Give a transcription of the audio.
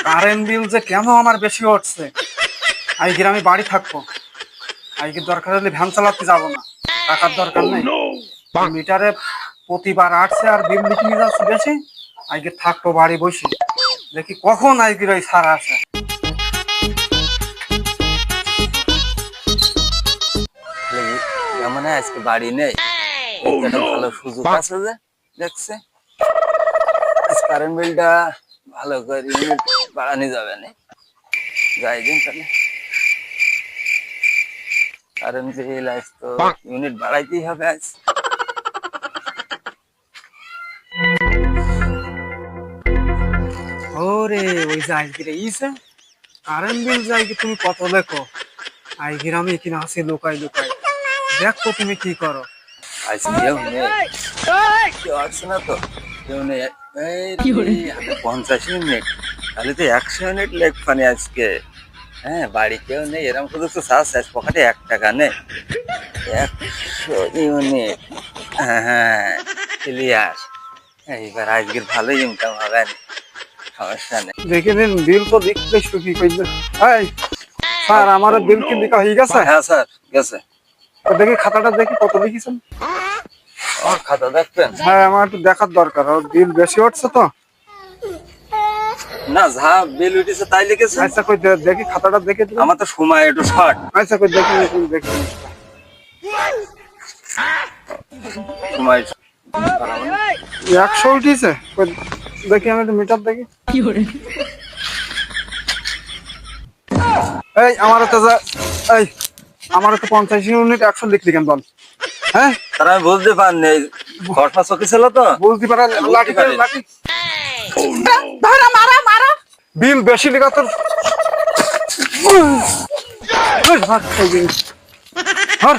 Current bill যে কেন আমার বেশি উঠছে। আজকে আমি বাড়ি থাকবো, আজকে দরকার হলে ভ্যান চালাতে যাবো না, টাকার দরকার নেই। মিটারে প্রতিবার আসছে আর বিল লিখে যাচ্ছে বেশি। আজকে থাকবো বাড়ি বসে, দেখি কখন আজকের ওই সারা আসে। মানে আজকে বাড়ি নেই, একটা ভালো সুযোগ আছে যে দেখছে কারেন্ট বিলটা ভালো করে ইউনিট বাড়ানো যাবে না। যাই দিন তাহলে কারেন্ট বিল আজ তো ইউনিট বাড়াইতেই হবে আজ। ওরে ওই যে আজকের ইসে কারেন্ট বিল যাই কি তুমি কত লেখো। আজকের আমি এখানে আসি লুকাই লুকাই, দেখো তুমি কি করো। আজ কেউ নেই, কেউ আসছে না তো, কেউ নেই। এই 50 মিনিট, তাহলে তো 100 ইউনিট লেখবানি আজকে। হ্যাঁ, বাড়ি কেউ নেই, এরকম শুধু তো শেষ পকেটে 1 টাকা নেই। 100 ইউনিট, হ্যাঁ ক্লিয়ার। এইবার আজকের ভালো ইনকাম হবে, সমস্যা নেই। দেখে নিন বিল তো দেখতে কি কইলে। এই স্যার, আমার বিল কি লেখা হয়ে গেছে? হ্যাঁ স্যার, গেছে। তো দেখি খাতাটা দেখি কত লিখেছেন। আমার খাতা দেখবেন? হ্যাঁ, আমার একটু দেখার দরকার, বিল বেশি উঠছে তো। না, যা বিল উঠেছে তাই লিখেছে। আচ্ছা কই দেখি খাতাটা দেখে দিন। আমার তো সময় একটু শর্ট। আচ্ছা কই দেখি দেখি সময় 100 উঠিছে। দেখি আমি একটু মিটার দেখি। এই আমার তো এই আমার তো 50 ইউনিট 100 লিখলি কেন বল? হ্যাঁ, তারা আমি বুঝতে পারিনি, ঘটনা চোখে ছিল তো বুঝতে পারেন। লাঠি পারিনি। লাঠি ধরা মারা মারা বিল বেশি লেখা তোর। ধর